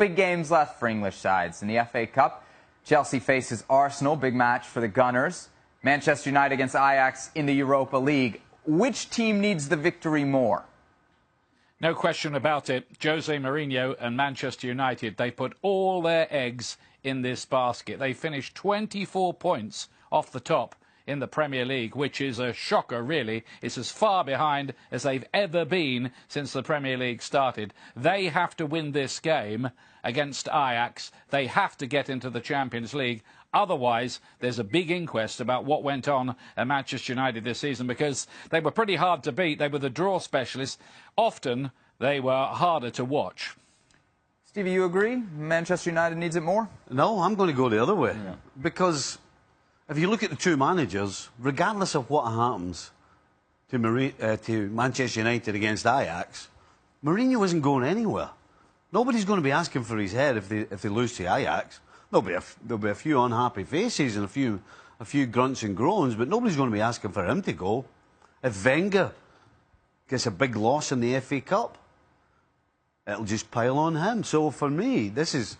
big games left for English sides. In the FA Cup, Chelsea faces Arsenal, big match for the Gunners. Manchester United against Ajax in the Europa League. Which team needs the victory more? No question about it. Jose Mourinho and Manchester United, they put all their eggs in this basket. They finished 24 points off the top in the Premier League, which is a shocker, really. It's as far behind as they've ever been since the Premier League started. They have to win this game against Ajax. They have to get into the Champions League. Otherwise, there's a big inquest about what went on at Manchester United this season, because they were pretty hard to beat. They were the draw specialists. Often, they were harder to watch. Stevie, you agree? Manchester United needs it more? No, I'm going to go the other way. Yeah. Because if you look at the two managers, regardless of what happens to Manchester United against Ajax, Mourinho isn't going anywhere. Nobody's going to be asking for his head if they lose to Ajax. There'll be a few unhappy faces and a few grunts and groans, but nobody's going to be asking for him to go. If Wenger gets a big loss in the FA Cup, it'll just pile on him. So for me, this is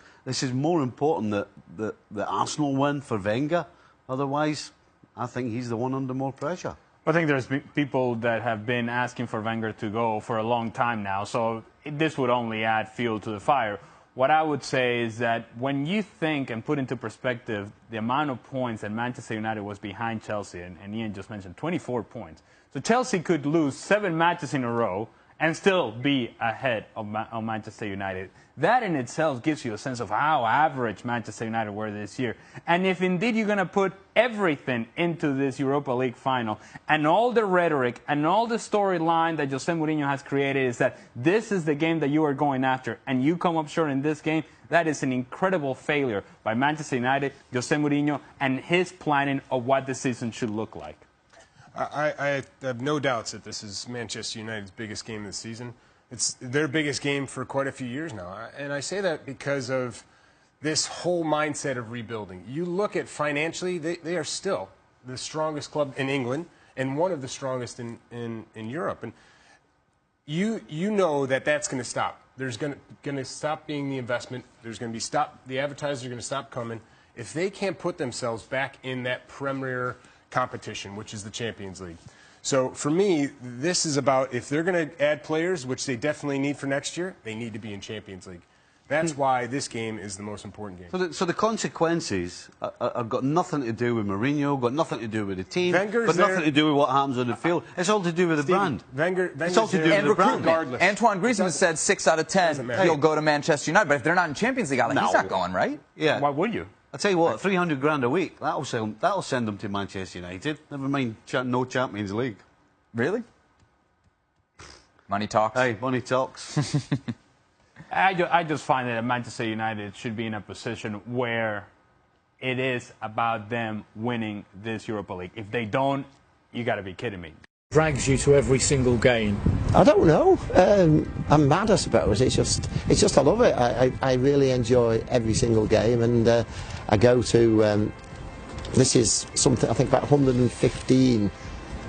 more important that Arsenal win for Wenger. Otherwise, I think he's the one under more pressure. I think there's people that have been asking for Wenger to go for a long time now, so this would only add fuel to the fire. What I would say is that when you think and put into perspective the amount of points that Manchester United was behind Chelsea, and Ian just mentioned 24 points. So Chelsea could lose 7 matches in a row and still be ahead of Manchester United. That in itself gives you a sense of how average Manchester United were this year. And if indeed you're going to put everything into this Europa League final, and all the rhetoric and all the storyline that Jose Mourinho has created is that this is the game that you are going after, and you come up short in this game, that is an incredible failure by Manchester United, Jose Mourinho, and his planning of what the season should look like. I have no doubts that this is Manchester United's biggest game of the season. It's their biggest game for quite a few years now. And I say that because of this whole mindset of rebuilding. You look at financially, they are still the strongest club in England and one of the strongest in Europe. And you know that that's going to stop. There's going to stop being the investment. There's going to be the advertisers are going to stop coming. If they can't put themselves back in that premier competition, which is the Champions League. So for me, this is about, if they're going to add players, which they definitely need for next year, they need to be in Champions League. That's why this game is the most important game. So the consequences have got nothing to do with Mourinho, got nothing to do with the team, got nothing to do with what happens on the field. It's all to do with the brand. It's all to do with the brand. Antoine Griezmann said 6 out of 10 he'll go to Manchester United, but if they're not in Champions League, he's not going, right? Yeah. Why would you? I tell you what, 300 grand a week, that'll send them to Manchester United. Never mind no Champions League. Really? Money talks. Hey, money talks. I just find that Manchester United should be in a position where it is about them winning this Europa League. If they don't, you got to be kidding me. Drags you to every single game? I don't know. I'm mad, I suppose. It's just I love it. I really enjoy every single game, and I go to. This is something I think about 115.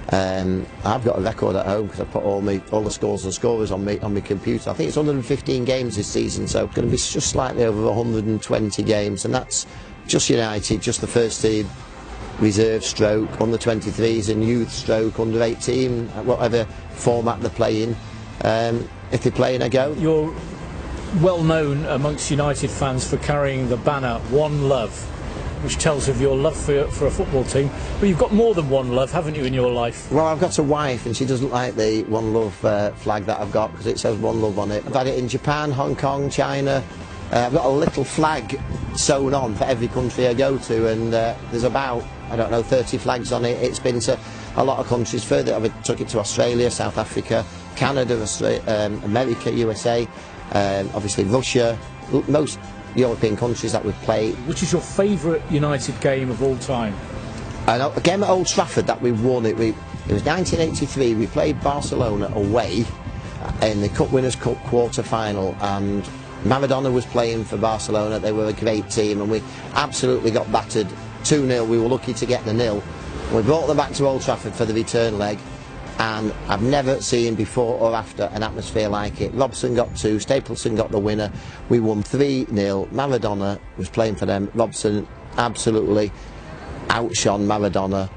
I've got a record at home because I put all the scores and scorers on my computer. I think it's 115 games this season, so it's going to be just slightly over 120 games, and that's just United, just the first team. Reserve stroke, under 23s and youth stroke, under 18, whatever format they're playing. If they're playing a go. You're well known amongst United fans for carrying the banner One Love, which tells of your love for a football team. But you've got more than one love, haven't you, in your life? Well, I've got a wife and she doesn't like the One Love flag that I've got because it says One Love on it. I've had it in Japan, Hong Kong, China. I've got a little flag sewn on for every country I go to, and there's about, I don't know, 30 flags on it. It's been to a lot of countries further. I took it to Australia, South Africa, Canada, America, USA, obviously Russia, most European countries that we've played. Which is your favourite United game of all time? A game at Old Trafford that we won. It was 1983. We played Barcelona away in the Cup Winners' Cup quarter-final, and Maradona was playing for Barcelona. They were a great team, and we absolutely got battered 2-0. We were lucky to get the nil. We brought them back to Old Trafford for the return leg, and I've never seen before or after an atmosphere like it. Robson got 2, Stapleton got the winner. We won 3-0. Maradona was playing for them. Robson absolutely outshone Maradona.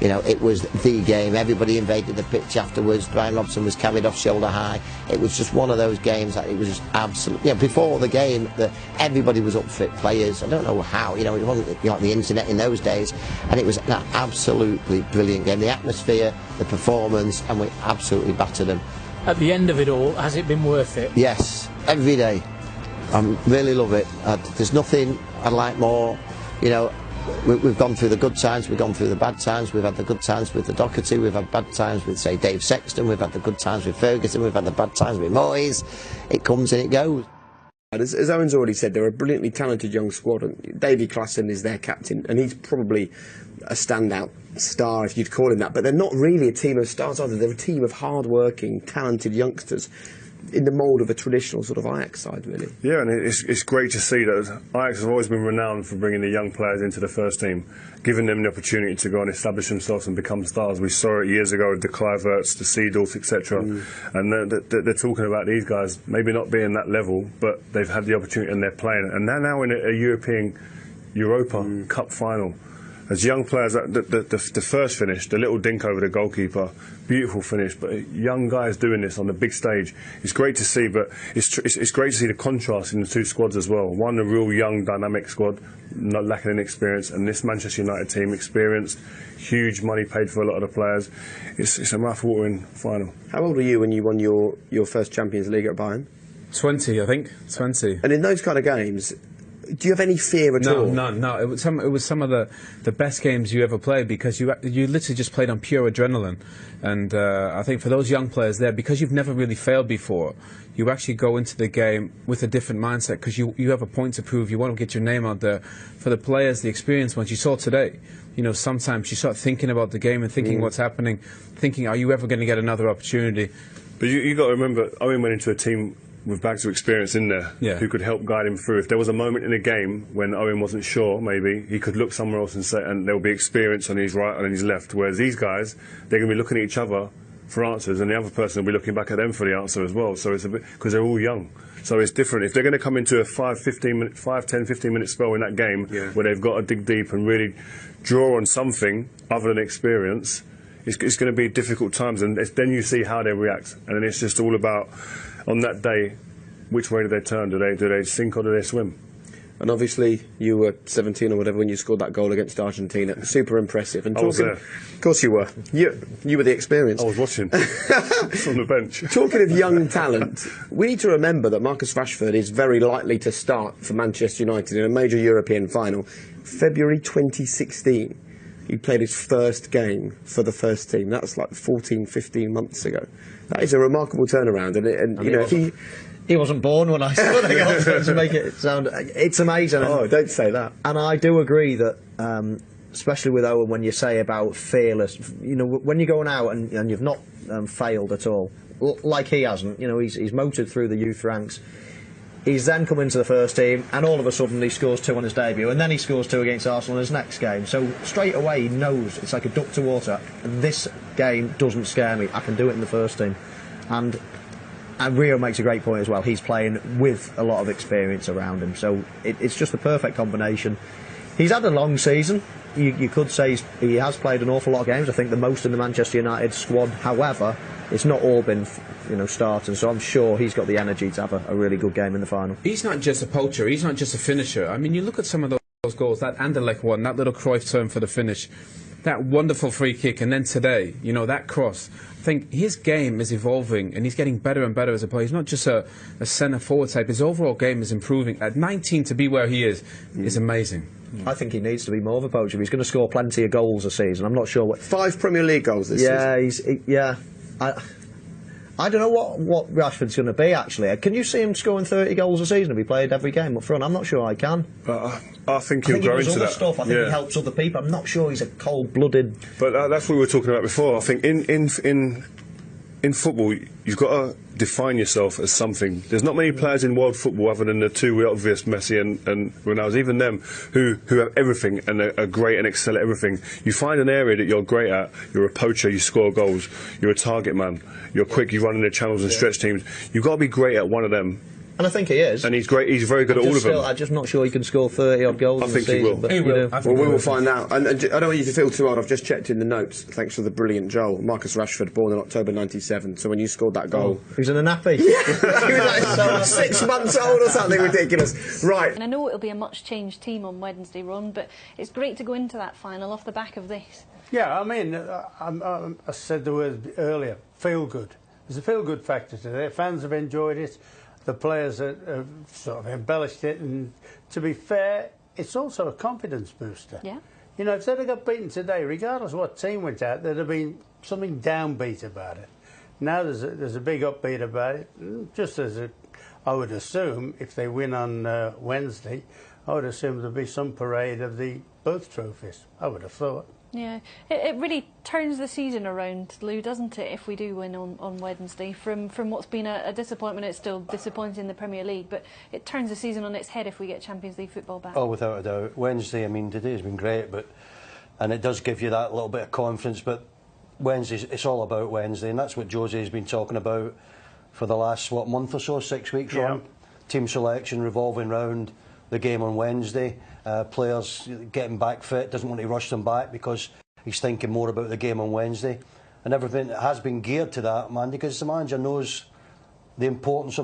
You know, it was the game. Everybody invaded the pitch afterwards. Brian Robson was carried off shoulder high. It was just one of those games that it was just absolutely... You know, before the game, everybody was up fit players. I don't know how. You know, it wasn't like the internet in those days. And it was an absolutely brilliant game. The atmosphere, the performance, and we absolutely battered them. At the end of it all, has it been worth it? Yes, every day. I really love it. There's nothing I like more. You know, we've gone through the good times, we've gone through the bad times. We've had the good times with the Doherty, we've had bad times with, say, Dave Sexton, we've had the good times with Ferguson, we've had the bad times with Moyes. It comes and it goes. As Owen's already said, they're a brilliantly talented young squad. And Davy Klassen is their captain, and he's probably a standout star, if you'd call him that. But they're not really a team of stars either. They're a team of hard-working, talented youngsters in the mould of a traditional sort of Ajax side, really. Yeah, and it's great to see that Ajax have always been renowned for bringing the young players into the first team, giving them the opportunity to go and establish themselves and become stars. We saw it years ago with the Kluiverts, the Seedorfs, etc. And they're talking about these guys maybe not being that level, but they've had the opportunity and they're playing. And they're now in a European Europa Cup final. As young players, the first finish, the little dink over the goalkeeper, beautiful finish, but young guys doing this on the big stage, it's great to see, but it's great to see the contrast in the two squads as well. One, a real young, dynamic squad, not lacking in experience, and this Manchester United team, experienced, huge money paid for a lot of the players. It's a mouth-watering final. How old were you when you won your first Champions League at Bayern? 20, I think, 20. And in those kind of games, do you have any fear at all? No. It was some of the best games you ever played, because you literally just played on pure adrenaline. And I think for those young players there, because you've never really failed before, you actually go into the game with a different mindset, because you have a point to prove. You want to get your name out there. For the players, the experienced ones, you saw today, you know, sometimes you start thinking about the game and thinking what's happening, thinking, are you ever going to get another opportunity? But you got to remember, Owen went into a team with bags of experience in there, who could help guide him through. If there was a moment in the game when Owen wasn't sure, maybe, he could look somewhere else and say, and there'll be experience on his right and on his left. Whereas these guys, they're going to be looking at each other for answers, and the other person will be looking back at them for the answer as well. So it's a bit, because they're all young. So it's different. If they're going to come into a 5, 10, 15 minute spell in that game where they've got to dig deep and really draw on something other than experience, it's going to be difficult times, and then you see how they react. And then it's just all about, on that day, which way do they turn? Do they sink or do they swim? And obviously, you were 17 or whatever when you scored that goal against Argentina. Super impressive. And I was there. Of course you were. You were the experience. I was watching. On the bench. Talking of young talent, we need to remember that Marcus Rashford is very likely to start for Manchester United in a major European final. February 2016, he played his first game for the first team. That's like 14, 15 months ago. That is a remarkable turnaround. And you know, he wasn't born when I saw the goal, to make it sound... It's amazing. Oh, don't say that. And I do agree that, especially with Owen, when you say about fearless, you know, when you're going out and you've not failed at all, like he hasn't, you know, he's motored through the youth ranks. He's then come into the first team, and all of a sudden he scores 2 on his debut, and then he scores 2 against Arsenal in his next game. So straight away he knows, it's like a duck to water. This game doesn't scare me. I can do it in the first team. And Rio makes a great point as well. He's playing with a lot of experience around him, so it's just the perfect combination. He's had a long season. You could say he has played an awful lot of games. I think the most in the Manchester United squad. However, it's not all been, you know, starting. So I'm sure he's got the energy to have a really good game in the final. He's not just a poacher. He's not just a finisher. I mean, you look at some of those goals. That Anderlecht one, that little Cruyff turn for the finish, that wonderful free kick, and then today, you know, that cross. I think his game is evolving, and he's getting better and better as a player. He's not just a centre forward type. His overall game is improving. At 19, to be where he is amazing. I think he needs to be more of a poacher. He's going to score plenty of goals a season. I'm not sure what... 5 Premier League goals this season. I don't know what Rashford's going to be, actually. Can you see him scoring 30 goals a season if he played every game up front? I'm not sure I can. I think he'll grow into that. Stuff. I think he helps other people. I'm not sure he's a cold-blooded... But that's what we were talking about before. I think in football, you've got to define yourself as something. There's not many players in world football other than the two obvious, Messi and Ronaldo, even them, who have everything and are great and excel at everything. You find an area that you're great at, you're a poacher, you score goals, you're a target man, you're quick, you run in the channels and stretch teams. You've got to be great at one of them. And I think he is. And he's great. He's very good at all of them. I'm just not sure he can score 30-odd goals. I think he will. But, he will. Well, we will find out. And I don't want you to feel too old. I've just checked in the notes. Thanks for the brilliant Joel. Marcus Rashford, born in October '97. So when you scored that goal, he was in a nappy. he was like 6 months old or something ridiculous. Right. And I know it'll be a much changed team on Wednesday, Ron, but it's great to go into that final off the back of this. Yeah, I mean, I said the word earlier. Feel good. There's a feel good factor today. Fans have enjoyed it. The players have sort of embellished it, and to be fair, it's also a confidence booster. Yeah. You know, if they'd have got beaten today, regardless of what team went out, there'd have been something downbeat about it. Now there's a big upbeat about it. Just as I would assume, if they win on Wednesday, I would assume there'd be some parade of both trophies. I would have thought. Yeah, it really turns the season around, Lou, doesn't it, if we do win on Wednesday? From what's been a disappointment, it's still disappointing in the Premier League, but it turns the season on its head if we get Champions League football back. Oh, without a doubt. Wednesday, I mean, today has been great, and it does give you that little bit of confidence, but Wednesday, it's all about Wednesday, and that's what Jose's been talking about for the last, month or so, 6 weeks, Ron? Team selection revolving round the game on Wednesday. Players getting back fit, doesn't want to rush them back because he's thinking more about the game on Wednesday. And everything has been geared to that, man, because the manager knows the importance of